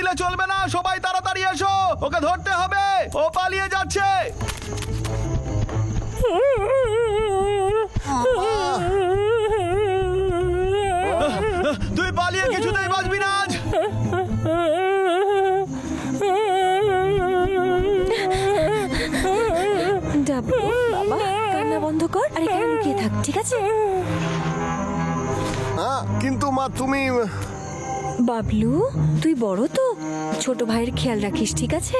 দিলে চলবে না, সবাই তাড়াতাড়ি এসো, ওকে ধরতে হবে, ও পালিয়ে যাচ্ছে। তুই পালিয়ে কিছুতেই বাঁচবি না আজ। বাবা কান্না বন্ধ কর আর এখানে লুকিয়ে থাক, ঠিক আছে? কিন্তু মা তুমি বাবলু তুই বড় তো, ছোট ভাইয়ের খেয়াল রাখিস, ঠিক আছে?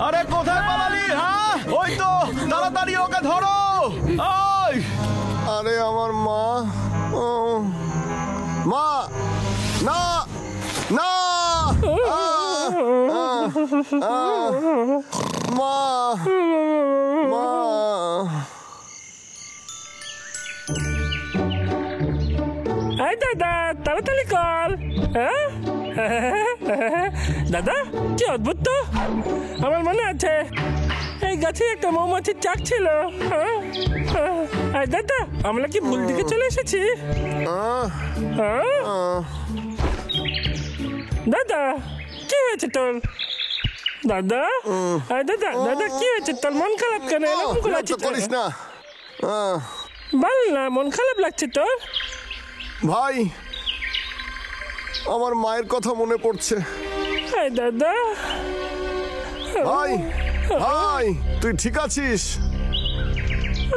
আরে কোথায় পালালি? হ্যাঁ ওই তো, তাড়াতাড়ি ওকে ধরো। আরে আমার মা, মা না না, মা মা। এই দাদা তাড়াতাড়ি কর। দাদা কি অদ্ভুত তো, আমার মনে আছে এই গাছে একটা মৌমাছির চাক ছিল। দাদা আমরা কি ভুল দিকে চলে এসেছি? দাদা কি হয়েছে তোর? দাদা দাদা দাদা কি হয়েছে তোর? মন খারাপ কেন? এরকম করিস না, বল না, মন খারাপ লাগছে তোর? ভাই আমার মায়ের কথা মনে পড়ছে। দাদা ভাই ভাই তুই ঠিক আছিস?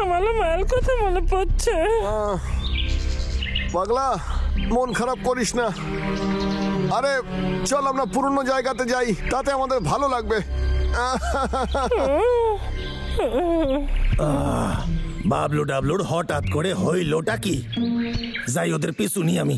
আমার মায়ের কথা মনে পড়ছে। পাগলা মন খারাপ করিস না, আরে চল আমরা পুরনো জায়গাতে যাই, তাতে আমাদের ভালো লাগবে। বাবলু ডাবলুর হঠাৎ করে হইলটা কি? যাই ওদের পিছু নি আমি।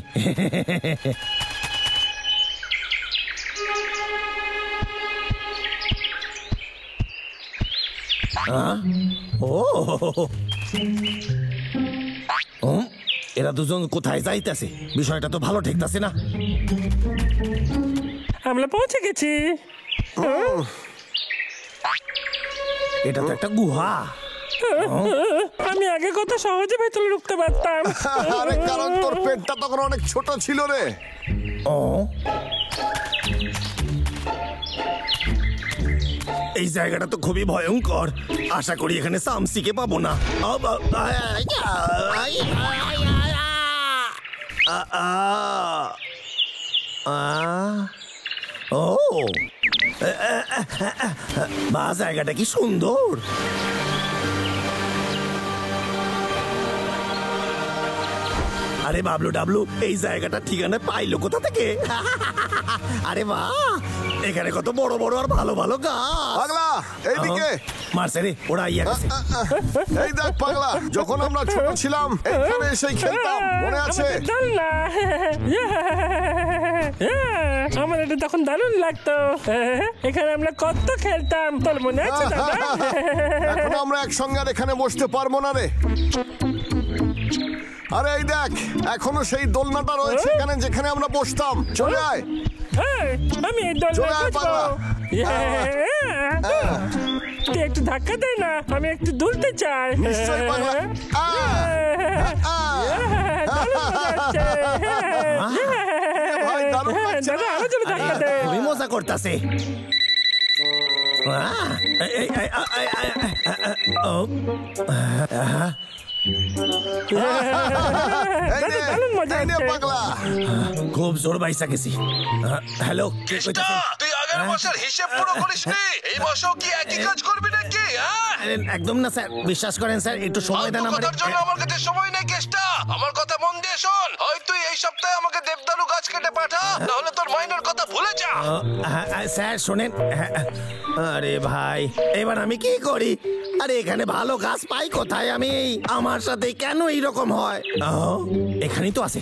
এরা দুজন কোথায় যাইতেছে? বিষয়টা তো ভালো ঠেকতেছে না। আমরা পৌঁছে গেছি। এটা তো একটা গুহা। আমি আগে কত সহজে ভেতরে ঢুকতে পারতাম। আরে কারণ তোর পেটটা তখন অনেক ছোট ছিল রে। এই জায়গাটা তো খুবই ভয়ঙ্কর, আশা করি এখানে সামসিকে পাবো না। ও বা জায়গাটা কি সুন্দর। আরে বাবলু ডাবলু এই জায়গাটা ঠিকানা পাইলো কোথা থেকে? আরে বাহ, এখানে কত বড় বড় আর ভালো ভালো গাছ। পাগলা এইদিকে মারছে রে, ওরা আইয়া গেছে। এই দেখ পাগলা, যখন আমরা ছোট ছিলাম এখানে এসেই খেলতাম, মনে আছে? আমার এটা তখন দারুণ লাগতো, এখানে আমরা কত খেলতাম, তোর মনে আছে দাদা? এখন আমরা একসঙ্গে আর এখানে বসতে পারবো না রে। আরে এই দেখ, এখনো সেই দোলনাটা রয়েছে এখানে যেখানে আমরা বসতাম। চলে আয়। আমি এই দোলনায় বসবো। তুই একটু ধাক্কা দে না, আমি একটু দুলতে চাই। নিশ্চয়ই পাগলা। দাদা আরো জোরে ধাক্কা দে। খুবই মজা করতেছে। খুব জোর বাইসা গেছি। হ্যালো, তুই আগের মাসের হিসেব পুরো করিসনি, এই মাসও কি একই কাজ করবি নাকি? একদম না স্যার, বিশ্বাস করেন স্যার, একটু সময় দেন আমাদের। কথার জন্য আমার কাছে সময় নেই কেষ্টা, আমার কথা মন দিয়ে শোন। হয় তুই এই সপ্তাহে আমাকে দেবদারু গাছ কেটে পাঠা, নাহলে তোর মাইনের কথা ভুলে যা। স্যার শোনেন, আরে ভাই এবার আমি কি করি? আরে এখানে ভালো গাছ পাই কোথায়? আমি আমার সাথে কেন এইরকম হয়? এখানেই তো আছে।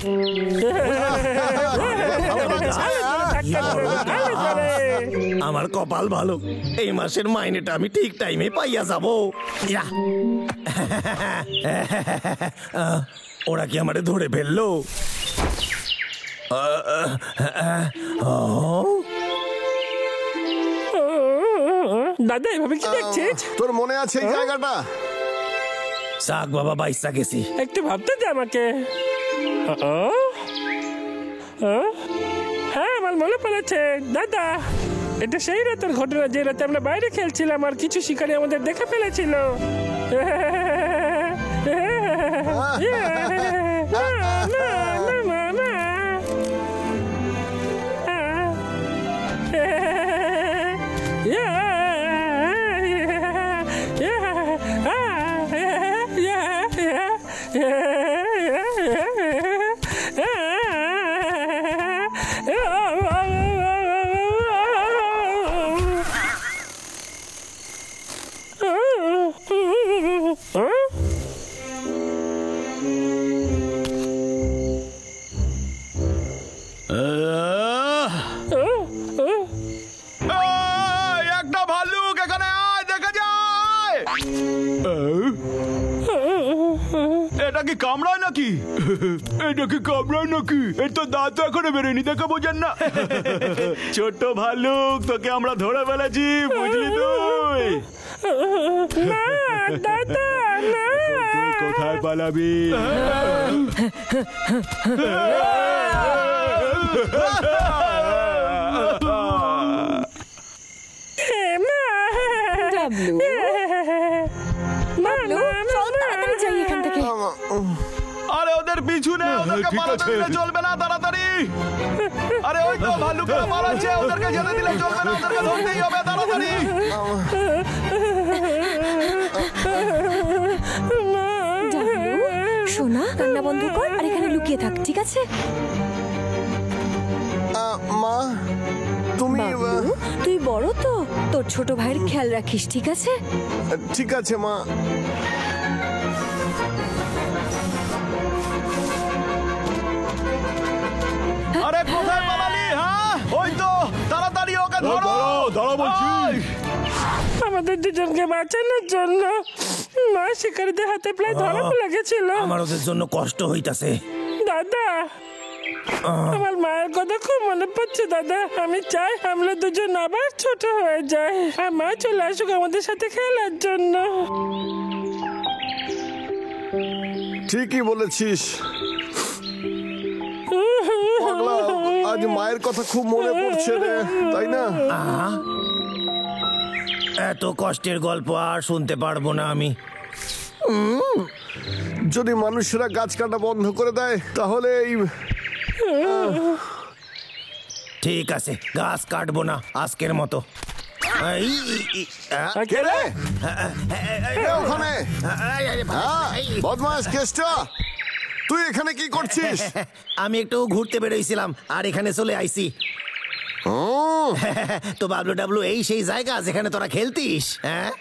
আমার কপাল ভালো, এই মাসের মাইনেটা আমি ঠিক টাইমে পাইয়া যাব। ওরা কি আমারে ধরে ফেললো? দাদা এভাবে কি দেখছিস? তোর মনে আছে এই জায়গাটা? শাক বাবা বাইসা গেছি। একটু ভাবতে দে আমাকে। হ্যাঁ আমার মনে পড়েছে দাদা, এটা সেই রাতের ঘটনা যে রাতে আমরা বাইরে খেলছিলাম আর কিছু শিকারী আমাদের দেখে ফেলেছিল। একটা ভাল্লুক এখানে আয়, দেখা যায়। এটা কি কামড়ায় নাকি? এটা কি কামড়ায় নাকি? এর তো দাঁত এখনো বেরোয়নি, দেখে বোঝেন না। ছোট্ট ভাল্লুক, তোকে আমরা ধরে ফেলেছি, বুঝলি তুই? না দাদা না, তুই কোথায় পালাবি? ডাবলু, বাবলু, চল তাড়াতাড়ি যাই এখান থেকে। আরে ওদের পিছনে, ওদেরকে পালাতে দিলে চলবে না, তাড়াতাড়ি। আরে ওই তো ভাল্লুকরা পালাচ্ছে, ওদেরকে যেতে দিলে চলবে না, ওদেরকে ধরতেই হবে, তাড়াতাড়ি। ডাবলু, সোনা কান্না বন্ধ কর আর এখানে লুকিয়ে থাক, ঠিক আছে? মা তুমি বাবলু, তুই বড় তো, তোর ছোট ভাইয়ের খেয়াল রাখিস, ঠিক আছে? ঠিক আছে মা। আরে কোথায় পালালি? হ্যাঁ ওই তো, তাড়াতাড়ি ওকে ধরো। ধরো বলছি। আমাদের দুজনকে বাঁচানোর জন্য মা শিকারীদের হাতে প্রায় ধরা লেগেছিল। আমার ওদের জন্য কষ্ট হইতাছে। দাদা আমার মায়ের কথা খুব মনে পড়ছে দাদা। আমি চাই আমরা দুজন আবার ছোট হয়ে যাই আর মা চলে আসুক আমাদের সাথে খেলার জন্য। ঠিকই বলেছিস পাগলা, আজ মায়ের কথা খুব মনে পড়ছে রে, তাই না? এত কষ্টের গল্প আর শুনতে পারবো না আমি। যদি মানুষেরা গাছ কাটা বন্ধ করে দেয় তাহলে এই ঠিক আছে, গাছ কাটবো না আজকের মতো। কে রে? কে ওখানে? বদমাস কেষ্টা, তুই এখানে কি করছিস? আমি একটু ঘুরতে বেরোইছিলাম আর এখানে চলে আইছি। তো বাবলু ডাবলু, এই সেই জায়গা যেখানে তোরা খেলতিস? হ্যাঁ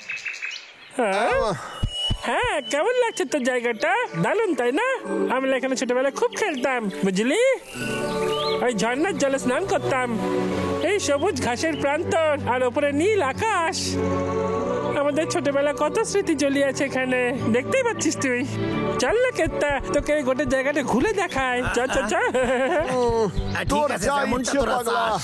হ্যাঁ, কেমন লাগছে তোর জায়গাটা? দারুণ তাই না? আমরা এখানে ছোটবেলায় খুব খেলতাম, বুঝলি? ওই ঝর্ণার জলে স্নান করতাম, এই সবুজ ঘাসের প্রান্তর আর ওপরে নীল আকাশ। আমাদের ছোটবেলা কত স্মৃতি জড়িয়ে আছে এখানে, দেখতেই পাচ্ছিস তুই। চল না কেত্তা, তোকে এই গোটা জায়গাটা ঘুরে দেখায়। চল চল চল। তোর ঠিক আছে, যা যেমনটা ইচ্ছে তোরা পাগলা। চাস।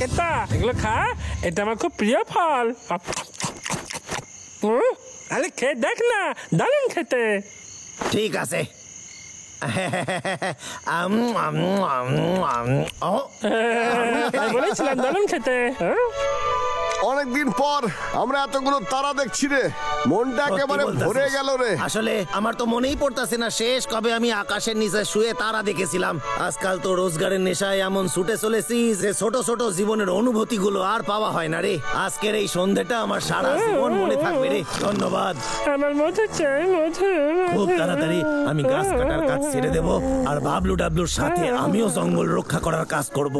কেত্তা, এগুলো খা, এটা আমার খুব প্রিয় ফল। আরে খেয়ে দেখ না, দারুণ খেতে। ঠিক আছে। বলেছিলাম দারুণ খেতে। অনেকদিন পর আমরা এতগুলো তারা দেখছি রে, মনটা একেবারে ভরে গেল রে। আসলে আমার তো মনেই পড়তাছে না শেষ কবে আমি আকাশের নিচে শুয়ে তারা দেখেছিলাম। আজকাল তো রোজগারের নেশায় এমন ছুটে চলেছি যে ছোট ছোট জীবনের অনুভূতি গুলো আর পাওয়া হয় না রে। আজকের এই সন্ধ্যাটা আমার সারা জীবন মনে থাকবে রে। ধন্যবাদ। আমার মধু চাই, মধু। খুব তাড়াতাড়ি আমি গাছ কাটার কাজ ছেড়ে দেব আর বাবলু ডাবলুর সাথে আমিও জঙ্গল রক্ষা করার কাজ করব।